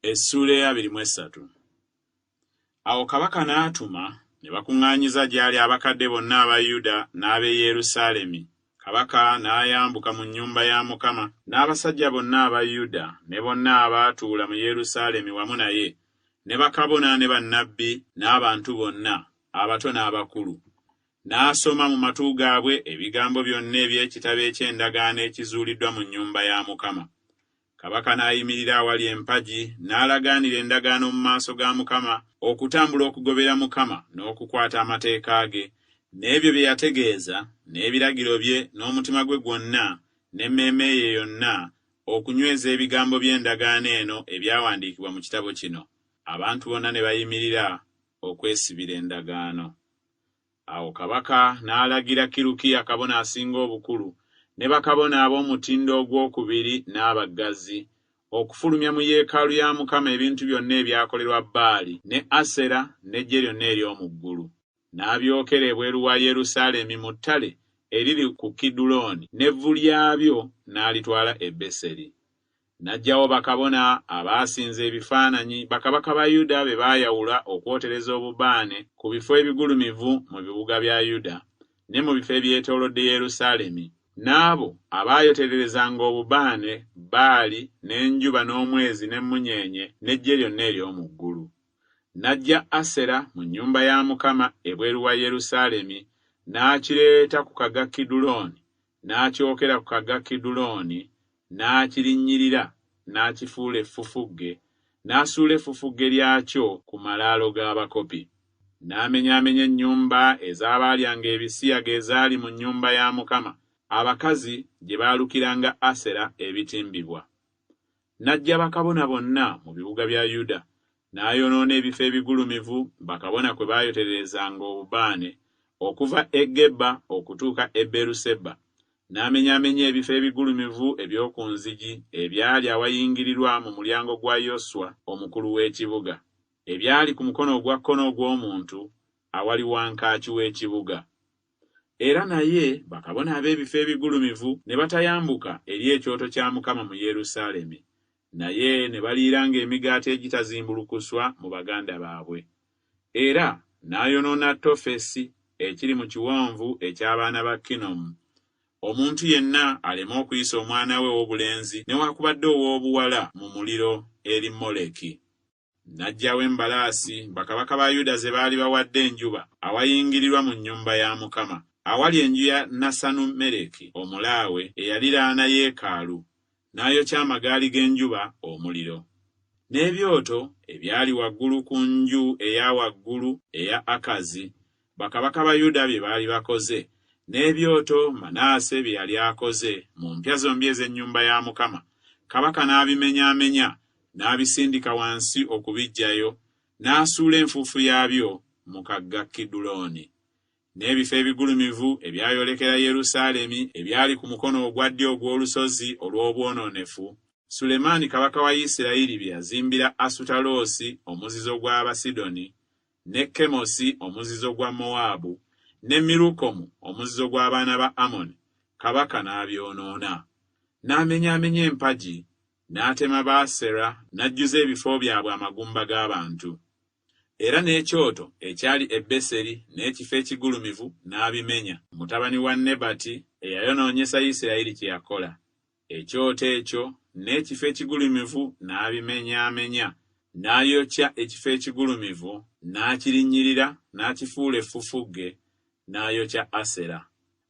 Essuula ya 23. Awo kabaka n'atuma ne bakuŋŋaanyiza gy'ali abakadde bonna aba Yuda n'ab'e Yerusaalemi. Kabaka n'ayambuka mu nnyumba ya Mukama n'abasajja bonna aba Yuda ne bonna abaatuula mu Yerusaalemi wamu naye, ne bakabona ne bannabbi n'abantu bonna, abato n'abakulu. N'asoma mu matu gaabwe ebigambo byonna eby'ekitabo eky'endagaano ekizuuliddwa mu nnyumba ya Mukama. Kabaka n'ayimirira awali empagi n'alagaanira endagaano mu maaso ga Mukama, okutambula okugobera Mukama n'okukwata amateeka ge, n'ebyo bye yategeeza, n'ebiragiro bye n'omutima gwe gwonna, n'emmeeme ye yonna, okunyweza ebigambo by'endagaano eno ebyawandiikibwa mu kitabo kino. Abantu bonna ne bayimirira okwesibira endagaano. Awo kabaka n'alagira Kirukiya kabona asinga obukulu, ne bakabona ab'omutindo ogwokubiri n'abaggazi, okufulumya mu yeekaalu ya Mukama ebintu byonna ebyakolerwa Baali ne Asera n'eggye lyonna ery'omu ggulu. N'abyokera ebweru wa Yerusaalemi mu ttale eriri ku Kidulooni, n'evvu lyabyo n'alitwala e Beseri. N'aggyawo bakabona abaasinza ebifaananyi bakabaka ba Yuda be baayawula okwotereza obubaane ku bifo ebigulumivu mu bibuga bya Yuda ne mu bifo ebyetoolodde Yerusaalemi, n'abo abaayotererezanga obubaane Baali n'enjuba n'omwezi n'emmunyeenye n'eggye lyonna ery'omu ggulu. N'aggya Asera mu nnyumba ya Mukama ebweru wa Yerusaalemi, n'akireeta ku kaga Kidulooni, n'akyokera ku kaga Kidulooni, n'akirinnyirira, n'akifuula effufugge, n'asuula effufugge lyakyo ku malaalo g'abakopi. N'amenyaamenya ennyumba ez'abaalyanga ebisiyaga ezaali mu nnyumba ya Mukama, abakazi gye baalukiranga Asera ebitimbibwa. N'aggya bakabona bonna mu bibuga bya Yuda, n'ayonoona ebifo ebigulumivu bakabona kwe baayotererezanga obubaane, okuva e Geba okutuuka e Beeruseba. N'amenyaamenya ebifo ebigulumivu eby'oku nzigi ebyali awayingirirwa mu mulyango gwa Yoswa omukulu w'ekibuga, ebyali ku mukono ogwa kkono ogw'omuntu awali wankaaki w'ekibuga. Era naye bakabona ab'ebifo ebigulumivu ne batayambuka eri ekyoto kya Mukama mu Yerusaalemi, naye ne baliiranga emigaati egitazimbulukuswa mu baganda baabwe. Era n'ayonoona Tofesi ekiri mu kiwonvu eky'abaana ba Kinomu. Omuntu yenna aleme okuyisa omwana we ow'obulenzi newaakubadde ow'obuwala mu muliro eri Moleki. N'aggyawo embalaasi bakabaka ba Yuda ze baali bawadde enjuba awayingirirwa mu nnyumba ya Mukama, awali enju ya Nasanumereki omulaawe eyaliraana yeekaalu, n'ayokya amagaali g'enjuba omuliro. N'ebyoto ebyali waggulu ku nju eya waggulu eya Akazi, bakabaka ba Yuda bye baali bakoze, n'ebyoto Manaase bye yali akoze mu mpya zombi ez'ennyumba ya Mukama. Kabaka n'abimenyaamenya, n'abisindika wansi okubiggyayo, n'asuula enfuufu yaabyo mu kagga Kidulooni. N'ebifo ebigulumivu ebyayolekera Yerusaalemi ebyali ku mukono ogwa ddyo ogw'olusozi olw'obwonoonefu, Sulemaani kabaka wa Isirayiri bye yazimbira Asutaloosi omuzizo gw'Abasidoni, ne Kemosi omuzizo gwa Mowaabu, ne Mirukomu omuzizo gw'abaana ba Amoni, kabaka n'abyonoona. N'amenyaamenya empagi, n'atema Baasera, n'ajjuza ebifo byabwe amagumba g'abantu. Era n'ekyoto ekyali e Beseri n'ekifo ekigulumivu n'abimenya. Mutabani wa Nebati eyayonoonyesa Isirayiri kye yakola. Ekyoto ekyo n'ekifo ekigulumivu n'abimenyaamenya, n'ayokya ekifo ekigulumivu, n'akirinnyirira, n'akifuula effufugge, n'ayokya Asera.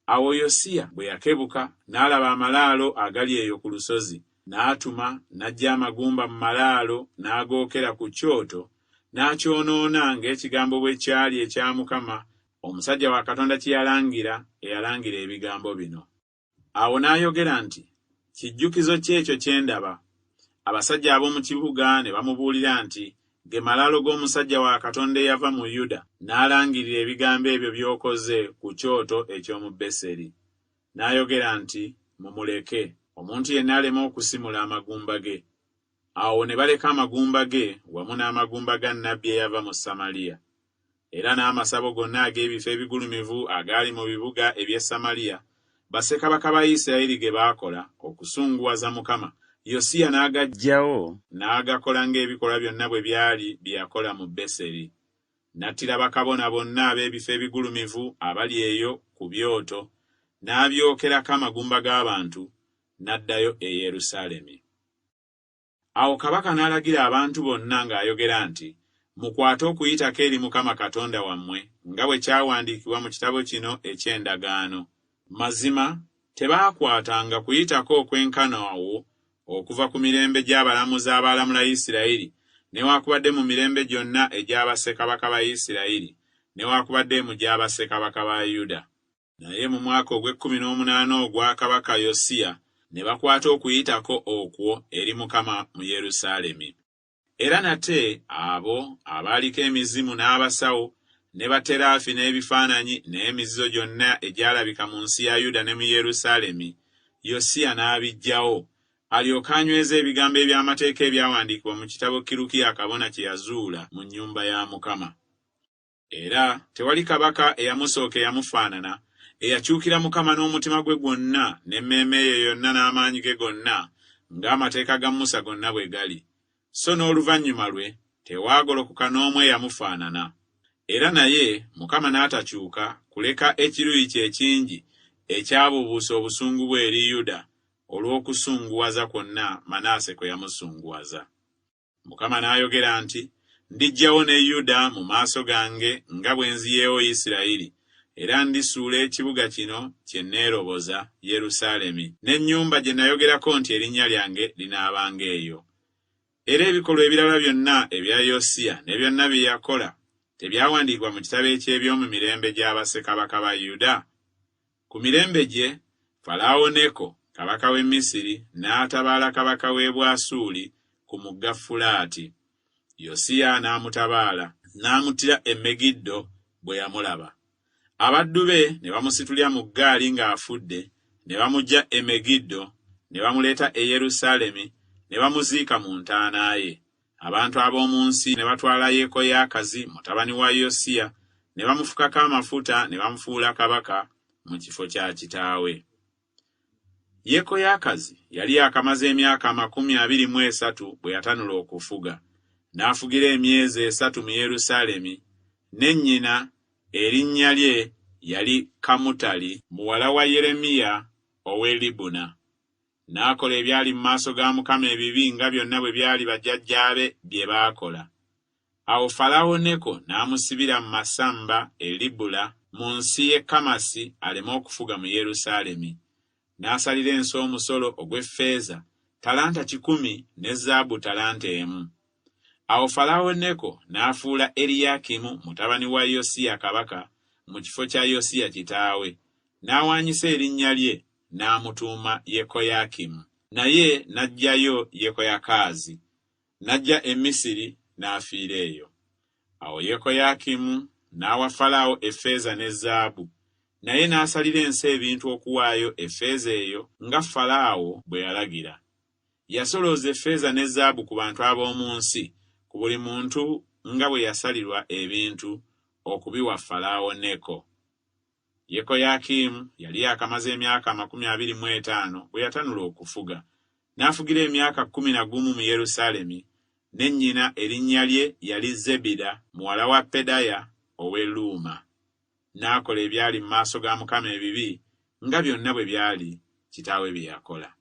Awo Yosiya bwe yakebuka n'alaba amalaalo agali eyo ku lusozi, n'atuma n'aggya amagumba mu malaalo n'agookera ku kyoto, n'akyonoona ng'ekigambo bwe kyali ekya Mukama omusajja wa Katonda kye eyalangira ebigambo bino. Awo n'ayogera nti, kijjukizo ky'ekyo kye ndaba. Abasajja ab'omu kibuga ne bamubuulira nti, ge malaalo g'omusajja wa Katonda eyava mu Yuda, n'alangirira ebigambo ebyo by'okoze ku kyoto eky'omu Beseri. N'ayogera nti, mumuleke, omuntu yenna aleme okusimula amagumba ge. Awo ne baleka amagumba ge wamu n'amagumba ga nnabbi eyava mu Samaliya. Era n'amasabo gonna ag'ebifo ebigulumivu agaali mu bibuga eby'e Samaliya, bassekabaka ba Isirayiri ge baakola okusunguwaza Mukama, Yosiya n'agaggyawo n'agakola ng'ebikolwa byonna bwe byali bye yakola mu Beseri. N'attira bakabona bonna ab'ebifo ebigulumivu abali eyo ku byoto, n'abyokerako amagumba g'abantu, n'addayo e Yerusaalemi. Awo kabaka n'alagira abantu bonna ng'ayogera nti, mukwate okuyitako eri Mukama Katonda wammwe nga bwe kyawandiikibwa mu kitabo kino eky'endagaano. Mazima tebaakwatanga kuyitako okwenkana awo okuva ku mirembe gy'abalamuzi abaalamula Isirayiri, newaakubadde mu mirembe gyonna egya bassekabaka ba Isirayiri, newaakubadde mu gya bassekabaka ba Yuda. Naye mu mwaka ogw'e18 ogwa kabaka Yosiya ne bakwata okuyitako okwo eri Mukama mu Yerusaalemi. Era nate abo abaaliko emizimu n'abasawo ne bateraafi n'ebifaananyi n'emizizo gyonna egyalabika mu nsi ya Yuda ne mu Yerusaalemi, Yosiya n'abiggyawo, alyoke anyweze ebigambo eby'amateeka ebyawandiikibwa mu kitabo Kirukiya kabona kye yazuula mu nnyumba ya Mukama. Era tewali kabaka eyamusooka eyamufaanana, eyakyukira Mukama n'omutima gwe gwonna n'emmeeme ye yonna n'amaanyi ge gonna, ng'amateeka ga Musa gonna bwe gali. So n'oluvannyuma lwe tewaagolokoka n'omu eyamufaanana. Era naye Mukama n'atakyuka kuleka ekiruyi kye ekingi ekyabuubuusa obusungu bwe eri Yuda olw'okusunguwaza kwonna Manaase kwe yamusunguwaza. Mukama n'ayogera nti, ndiggyawo ne Yuda mu maaso gange nga bwe nziyeewo Isirayiri, era ndisuula ekibuga kino kye neeroboza, Yerusaalemi, n'ennyumba gye nayogerako nti erinnya lyange linaabanga eyo. Era ebikolwa ebirala byonna ebya Yosiya ne byonna bye yakola tebyawandiikibwa mu kitabo eky'ebyomu mirembe gya bassekabaka ba Yuda? Ku mirembe gye, Falaawo Neko kabaka w'e Misiri n'atabaala kabaka w'e Bwasuli ku mugga Fulaati. Yosiya n'amutabaala, n'amuttira e Megiddo bwe yamulaba. Abaddu be ne bamusitulya mu ggaali ng'afudde, ne bamuggya e Megiddo, ne bamuleeta e Yerusaalemi, ne bamuziika mu ntaana ye. Abantu ab'omu nsi ne batwala Yekoyakazi mutabani wa Yosiya, ne bamufukako amafuta ne bamufuula kabaka mu kifo kya kitaawe. Yekoyakazi yali akamaze emyaka 23 bwe yatanula okufuga, n'afugira emyezi 3 mu Yerusaalemi, ne nnyina erinnya lye yali Kamutali muwala wa Yeremiya ow'e Libuna. N'akola ebyali mu maaso ga Mukama ebibi nga byonna bwe byali bajjajjaabe bye baakola. Awo Falaawo Neko n'amusibira mu masamba e Libula mu nsi y'e Kamasi aleme okufuga mu Yerusaalemi. N'asalira ensi omusolo ogw'effeeza talanta 10 ne zaabu talanta 1. Awo Falaawo Neko n'afuula Eriyakimu mutabani wa Yosiya kabaka mu kifo kya Yosiya kitaawe, n'awaanyisa erinnya lye n'amutuuma Yekoyakimu. Naye n'aggyayo Yekoyakaazi, n'ajja e Misiri n'afiira eyo. Awo Yekoyakimu n'awa Falaawo effeeza ne zaabu, naye n'asalira ensi ebintu okuwaayo effeeza eyo nga Falaawo bwe yalagira. Yasolooza effeeza ne zaabu ku bantu ab'omu nsi, ku buli muntu nga bwe yasalirwa ebintu okubiwa Falaawo Neko. Yekoyakimu yali akamaze emyaka 25 bwe yatanula okufuga, n'afugira emyaka 11 mu Yerusaalemi, ne nnyina erinnya lye yali Zebida muwala wa Pedaya ow'e Luuma. N'akola ebyali mu maaso ga Mukama ebibi nga byonna bwe byali kitaawe bye yakola.